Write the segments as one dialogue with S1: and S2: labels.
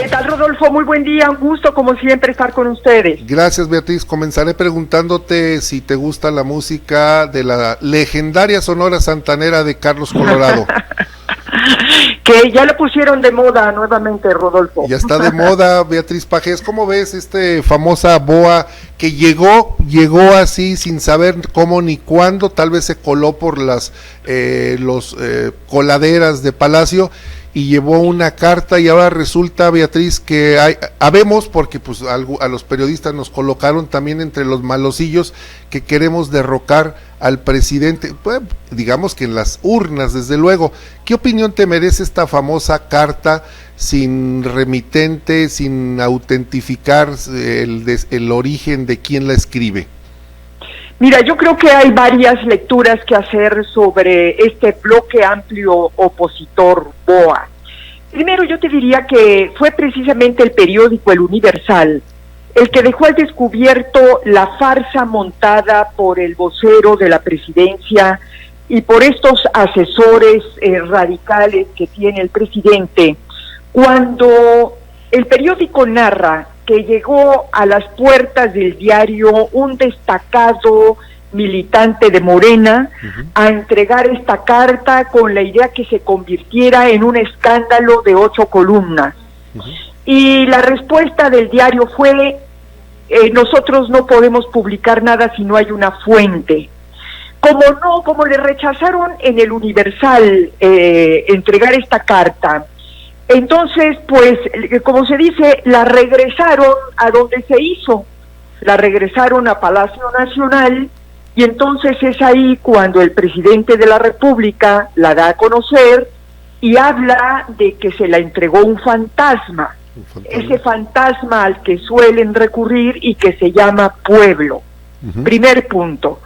S1: tal, Rodolfo? Muy buen día, un gusto como siempre estar con ustedes.
S2: Gracias, Beatriz. Comenzaré preguntándote si te gusta la música de la legendaria Sonora Santanera de Carlos Colorado.
S1: Que ya lo pusieron de moda nuevamente, Rodolfo.
S2: Ya está de moda, Beatriz Pajés. ¿Cómo ves famosa boa que llegó así sin saber cómo ni cuándo? Tal vez se coló por las coladeras de Palacio y llevó una carta, y ahora resulta, Beatriz, que habemos, porque pues a los periodistas nos colocaron también entre los malosillos, que queremos derrocar al presidente, pues, digamos que en las urnas, desde luego. ¿Qué opinión te merece esta famosa carta sin remitente, sin autentificar el origen de quién la escribe?
S1: Mira, yo creo que hay varias lecturas que hacer sobre este bloque amplio opositor BOA. Primero, yo te diría que fue precisamente el periódico El Universal el que dejó al descubierto la farsa montada por el vocero de la presidencia y por estos asesores radicales que tiene el presidente, cuando el periódico narra que llegó a las puertas del diario un destacado militante de Morena a entregar esta carta con la idea que se convirtiera en un escándalo de 8 columnas. Y la respuesta del diario fue, nosotros no podemos publicar nada si no hay una fuente. Como le rechazaron en el Universal entregar esta carta, entonces, pues, como se dice, la regresaron a donde se hizo, la regresaron a Palacio Nacional, y entonces es ahí cuando el presidente de la República la da a conocer y habla de que se la entregó un fantasma, ese fantasma al que suelen recurrir y que se llama pueblo. Primer punto.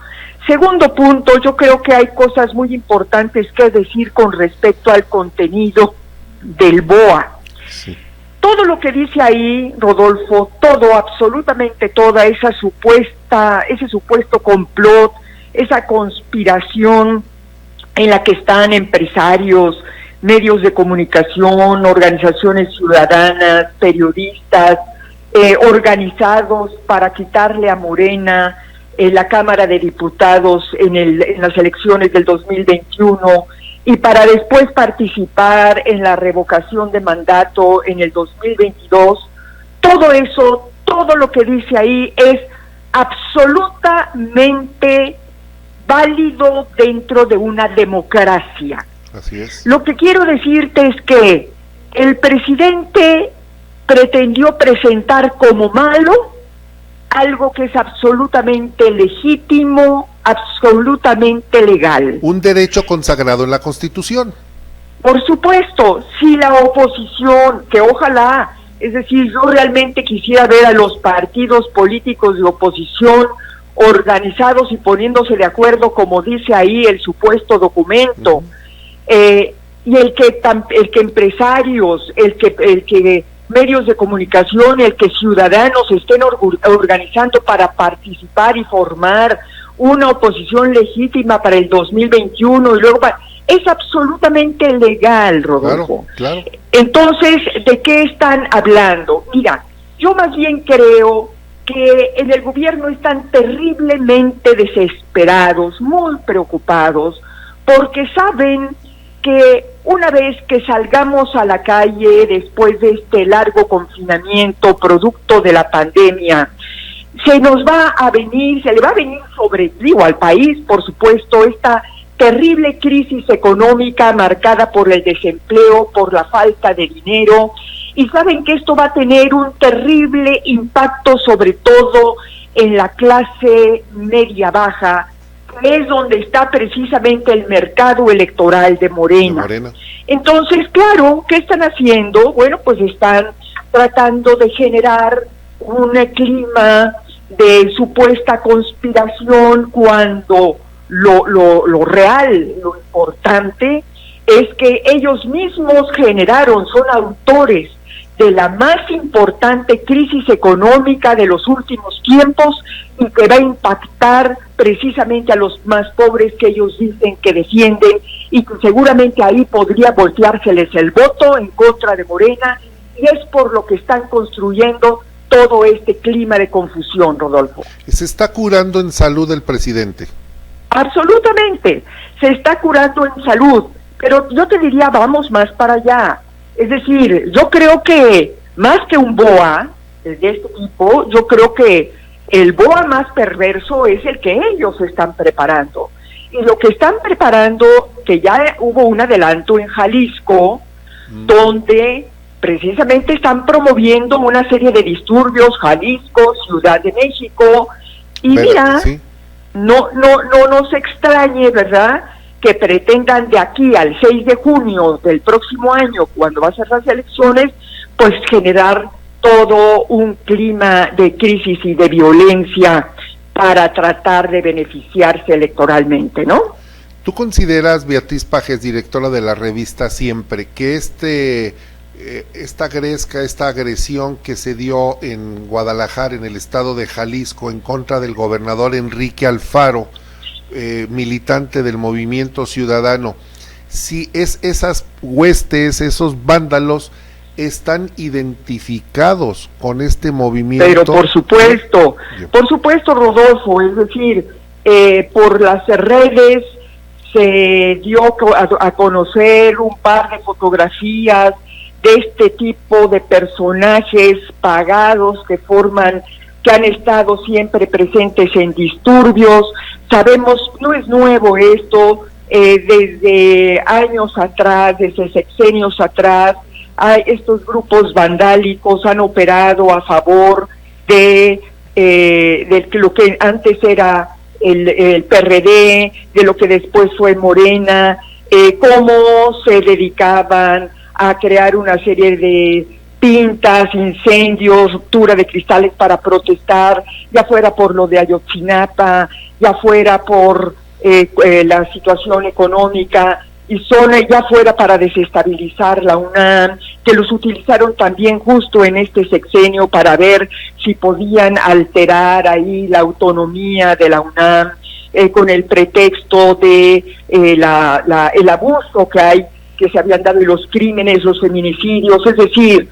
S1: Segundo punto, yo creo que hay cosas muy importantes que decir con respecto al contenido del BOA. Sí. Todo lo que dice ahí, Rodolfo, todo, absolutamente toda ese supuesto complot, esa conspiración en la que están empresarios, medios de comunicación, organizaciones ciudadanas, periodistas, organizados para quitarle a Morena la Cámara de Diputados en las elecciones del 2021, y para después participar en la revocación de mandato en el 2022, todo eso, todo lo que dice ahí es absolutamente válido dentro de una democracia.
S2: Así es.
S1: Lo que quiero decirte es que el presidente pretendió presentar como malo algo que es absolutamente legítimo, absolutamente legal.
S2: Un derecho consagrado en la Constitución.
S1: Por supuesto, si la oposición, que ojalá, es decir, yo realmente quisiera ver a los partidos políticos de oposición organizados y poniéndose de acuerdo, como dice ahí el supuesto documento, y el que empresarios, el que medios de comunicación, el que ciudadanos estén organizando para participar y formar una oposición legítima para el 2021 y luego es absolutamente legal, Rodolfo.
S2: Claro.
S1: Entonces, ¿de qué están hablando? Mira, yo más bien creo que en el gobierno están terriblemente desesperados, muy preocupados, porque saben que una vez que salgamos a la calle después de este largo confinamiento producto de la pandemia, se le va a venir al país, por supuesto, esta terrible crisis económica marcada por el desempleo, por la falta de dinero, y saben que esto va a tener un terrible impacto sobre todo en la clase media-baja, que es donde está precisamente el mercado electoral de Morena. Entonces, claro, ¿qué están haciendo? Bueno, pues están tratando de generar un clima de supuesta conspiración cuando lo real, lo importante, es que ellos mismos son autores de la más importante crisis económica de los últimos tiempos y que va a impactar precisamente a los más pobres que ellos dicen que defienden, y que seguramente ahí podría volteárseles el voto en contra de Morena y es por lo que están construyendo todo este clima de confusión, Rodolfo.
S2: Se está curando en salud el presidente.
S1: Absolutamente, se está curando en salud, pero yo te diría, vamos más para allá. Es decir, yo creo que más que un BOA de este tipo, yo creo que el BOA más perverso es el que ellos están preparando. Y lo que están preparando, que ya hubo un adelanto en Jalisco, donde precisamente están promoviendo una serie de disturbios, Jalisco, Ciudad de México, y pero, mira, sí, no nos extrañe, ¿verdad?, que pretendan de aquí al 6 de junio del próximo año, cuando va a ser las elecciones, pues generar todo un clima de crisis y de violencia para tratar de beneficiarse electoralmente, ¿no?
S2: ¿Tú consideras, Beatriz Pajes, directora de la revista Siempre, que esta agresión que se dio en Guadalajara, en el estado de Jalisco, en contra del gobernador Enrique Alfaro, militante del Movimiento Ciudadano, si esas huestes, esos vándalos, están identificados con este movimiento?
S1: Pero por supuesto, Rodolfo, es decir, por las redes se dio a conocer un par de fotografías de este tipo de personajes pagados que han estado siempre presentes en disturbios. Sabemos, no es nuevo esto, desde años atrás, desde sexenios atrás, estos grupos vandálicos han operado a favor de lo que antes era el PRD, de lo que después fue Morena, cómo se dedicaban a crear una serie de pintas, incendios, ruptura de cristales para protestar, ya fuera por lo de Ayotzinapa, ya fuera por la situación económica, y ya fuera para desestabilizar la UNAM, que los utilizaron también justo en este sexenio para ver si podían alterar ahí la autonomía de la UNAM, con el pretexto de el abuso que se habían dado, y los crímenes, los feminicidios. Es decir,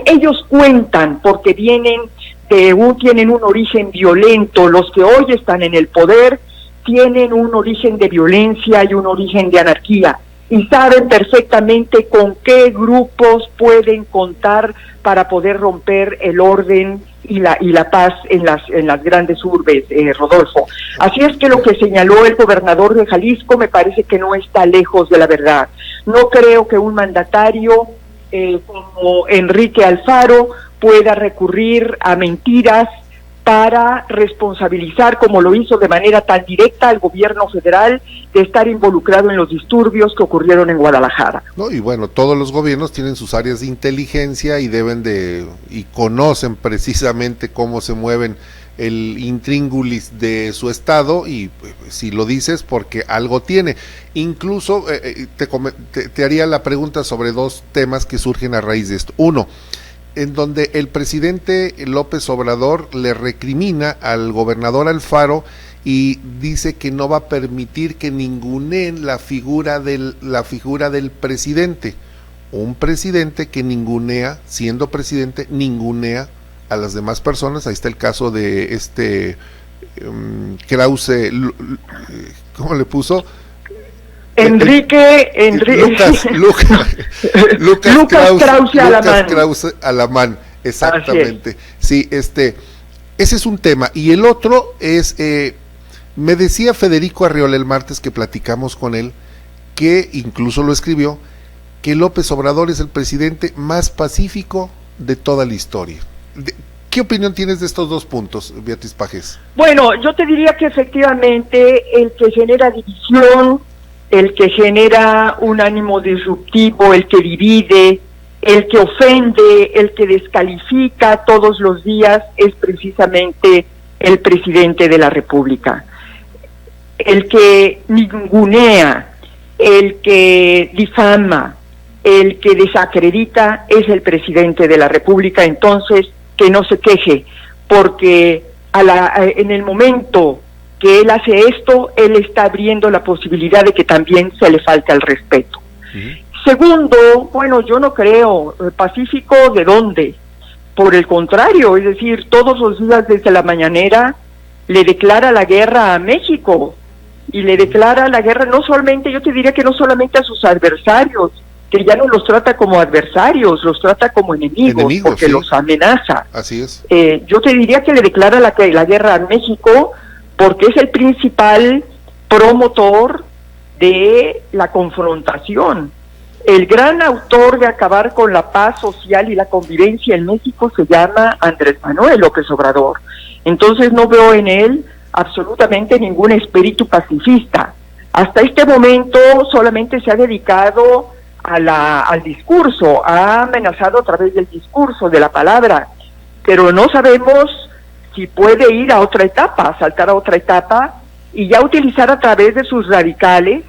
S1: ellos cuentan porque tienen un origen violento. Los que hoy están en el poder tienen un origen de violencia y un origen de anarquía, y saben perfectamente con qué grupos pueden contar para poder romper el orden y la paz en las grandes urbes, Rodolfo. Así es que lo que señaló el gobernador de Jalisco me parece que no está lejos de la verdad. No creo que un mandatario como Enrique Alfaro pueda recurrir a mentiras para responsabilizar, como lo hizo de manera tan directa, al gobierno federal de estar involucrado en los disturbios que ocurrieron en Guadalajara.
S2: No, y bueno, todos los gobiernos tienen sus áreas de inteligencia y y conocen precisamente cómo se mueven el intríngulis de su estado, y si lo dices porque algo tiene. Incluso te haría la pregunta sobre dos temas que surgen a raíz de esto. Uno, en donde el presidente López Obrador le recrimina al gobernador Alfaro y dice que no va a permitir que ninguneen la figura del presidente. Un presidente que ningunea, siendo presidente, ningunea a las demás personas. Ahí está el caso de Krause, ¿cómo le puso? Lucas Krause Alamán, exactamente. Sí, ese es un tema. Y el otro es, me decía Federico Arriola el martes que platicamos con él, que incluso lo escribió, que López Obrador es el presidente más pacífico de toda la historia. ¿Qué opinión tienes de estos dos puntos, Beatriz Pajes?
S1: Bueno, yo te diría que efectivamente el que genera división, el que genera un ánimo disruptivo, el que divide, el que ofende, el que descalifica todos los días, es precisamente el presidente de la República. El que ningunea, el que difama, el que desacredita, es el presidente de la República. Entonces, que no se queje, porque en el momento que él hace esto, él está abriendo la posibilidad de que también se le falte el respeto. Segundo, bueno, yo no creo, pacífico, ¿de dónde? Por el contrario, es decir, todos los días desde la mañanera le declara la guerra a México, y le declara la guerra no solamente, yo te diría que no solamente a sus adversarios, que ya no los trata como adversarios, los trata como enemigos porque sí, los amenaza.
S2: Así es.
S1: Yo te diría que le declara la guerra a México porque es el principal promotor de la confrontación. El gran autor de acabar con la paz social y la convivencia en México se llama Andrés Manuel López Obrador. Entonces no veo en él absolutamente ningún espíritu pacifista. Hasta este momento solamente se ha dedicado al discurso, ha amenazado a través del discurso, de la palabra, pero no sabemos si puede ir a otra etapa, saltar a otra etapa y ya utilizar a través de sus radicales,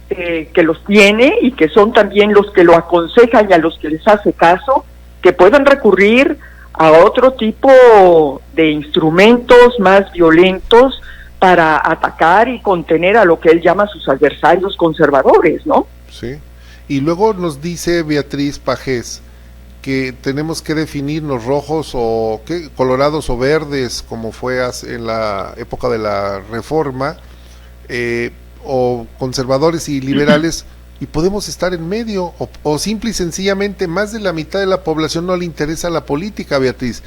S1: que los tiene y que son también los que lo aconsejan y a los que les hace caso, que puedan recurrir a otro tipo de instrumentos más violentos para atacar y contener a lo que él llama sus adversarios conservadores, ¿no?
S2: Sí, y luego nos dice Beatriz Pajés que tenemos que definirnos rojos o ¿qué? Colorados o verdes, como fue en la época de la Reforma, o conservadores y liberales, y podemos estar en medio, o simple y sencillamente más de la mitad de la población no le interesa la política, Beatriz.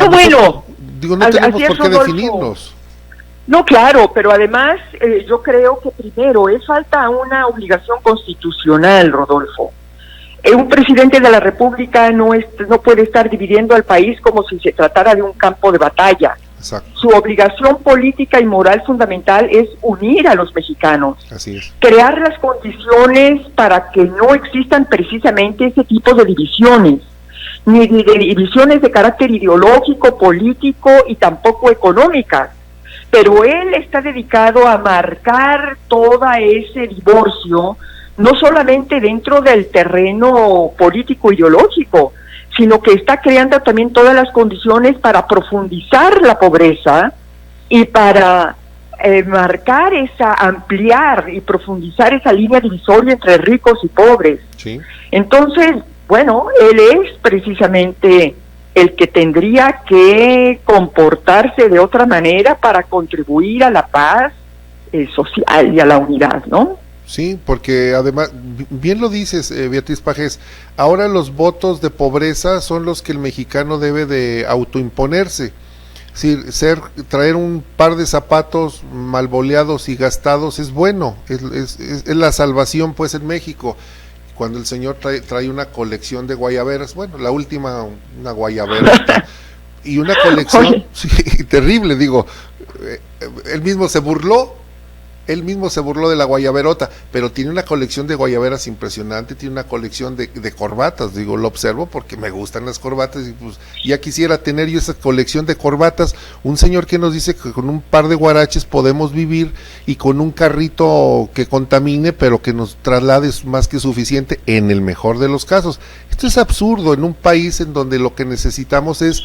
S1: Bueno,
S2: digo, no tenemos por qué definirnos.
S1: No, claro, pero además yo creo que primero falta una obligación constitucional, Rodolfo. Un presidente de la República no puede estar dividiendo al país como si se tratara de un campo de batalla.
S2: Exacto.
S1: Su obligación política y moral fundamental es unir a los mexicanos.
S2: Así es.
S1: Crear las condiciones para que no existan precisamente ese tipo de divisiones, ni de divisiones de carácter ideológico, político y tampoco económicas. Pero él está dedicado a marcar todo ese divorcio, no solamente dentro del terreno político-ideológico, sino que está creando también todas las condiciones para profundizar la pobreza y para ampliar y profundizar esa línea divisoria entre ricos y pobres.
S2: Sí.
S1: Entonces, bueno, él es precisamente el que tendría que comportarse de otra manera para contribuir a la paz social y a la unidad, ¿no?
S2: Sí, porque además, bien lo dices, Beatriz Pajés, ahora los votos de pobreza son los que el mexicano debe de autoimponerse. Es decir, traer un par de zapatos mal boleados y gastados es bueno, es la salvación pues en México. Cuando el señor trae una colección de guayaberas, bueno, la última, una guayabera, y una colección sí, terrible, digo, él mismo se burló de la guayaberota, pero tiene una colección de guayaberas impresionante, tiene una colección de corbatas, digo, lo observo porque me gustan las corbatas, y pues ya quisiera tener yo esa colección de corbatas, un señor que nos dice que con un par de guaraches podemos vivir, y con un carrito que contamine, pero que nos traslade es más que suficiente, en el mejor de los casos. Esto es absurdo en un país en donde lo que necesitamos es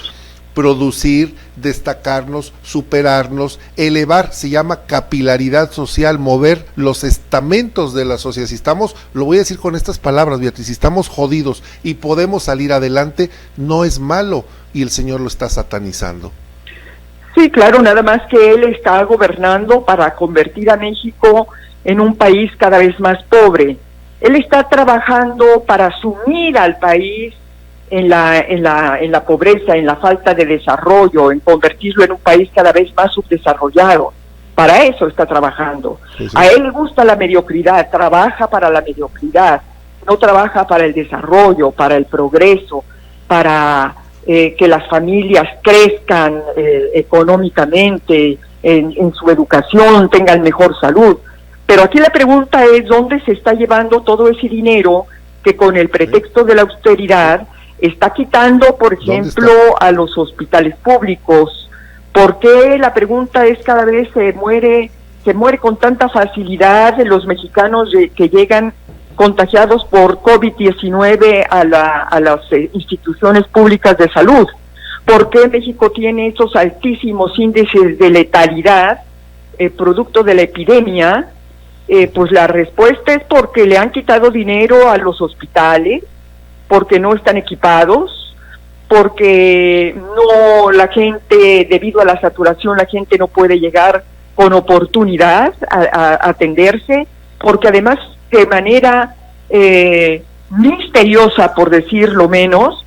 S2: producir, destacarnos, superarnos, elevar, se llama capilaridad social, mover los estamentos de la sociedad. Si estamos, lo voy a decir con estas palabras, Beatriz, si estamos jodidos y podemos salir adelante, no es malo, y el Señor lo está satanizando.
S1: Sí, claro, nada más que él está gobernando para convertir a México en un país cada vez más pobre. Él está trabajando para sumir al país en la pobreza, en la falta de desarrollo, en convertirlo en un país cada vez más subdesarrollado. Para eso está trabajando. Sí, sí. A él le gusta la mediocridad, trabaja para la mediocridad, no trabaja para el desarrollo, para el progreso, para que las familias crezcan económicamente, en su educación, tengan mejor salud. Pero aquí la pregunta es, ¿dónde se está llevando todo ese dinero que con el pretexto de la austeridad está quitando, por ejemplo, a los hospitales públicos? ¿Por qué? La pregunta es, cada vez se muere con tanta facilidad los mexicanos que llegan contagiados por COVID-19 a las instituciones públicas de salud. ¿Por qué México tiene esos altísimos índices de letalidad producto de la epidemia? Pues la respuesta es porque le han quitado dinero a los hospitales, porque no están equipados, porque no, la gente, debido a la saturación, la gente no puede llegar con oportunidad a atenderse, porque además de manera misteriosa, por decirlo menos,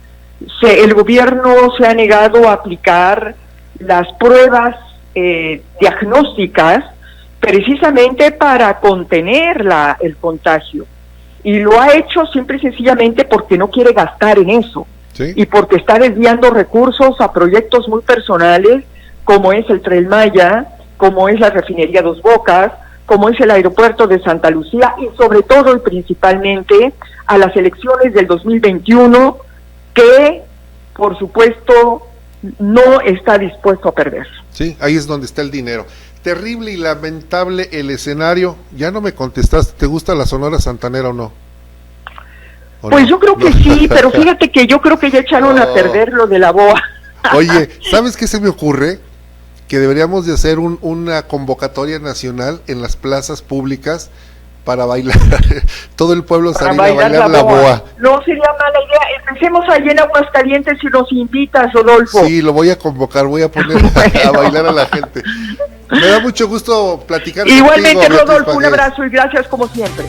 S1: el gobierno se ha negado a aplicar las pruebas diagnósticas precisamente para contener el contagio. Y lo ha hecho simple y sencillamente porque no quiere gastar en eso. ¿Sí? Y porque está desviando recursos a proyectos muy personales, como es el Tren Maya, como es la refinería Dos Bocas, como es el aeropuerto de Santa Lucía, y sobre todo y principalmente a las elecciones del 2021, que por supuesto no está dispuesto a perder.
S2: Sí, ahí es donde está el dinero. Terrible y lamentable el escenario. Ya no me contestaste, ¿te gusta la Sonora Santanera o no?
S1: Pues no, yo creo que sí, pero fíjate que yo creo que ya echaron a perder lo de la BOA.
S2: Oye, ¿sabes qué se me ocurre? Que deberíamos de hacer una convocatoria nacional en las plazas públicas para bailar, todo el pueblo salir a bailar la boa.
S1: No sería mala idea, empecemos allí en Aguascalientes si nos invitas, Rodolfo.
S2: Sí, lo voy a convocar, voy a poner a bailar a la gente. Me da mucho gusto platicar
S1: igualmente contigo, Rodolfo, un abrazo y gracias como siempre.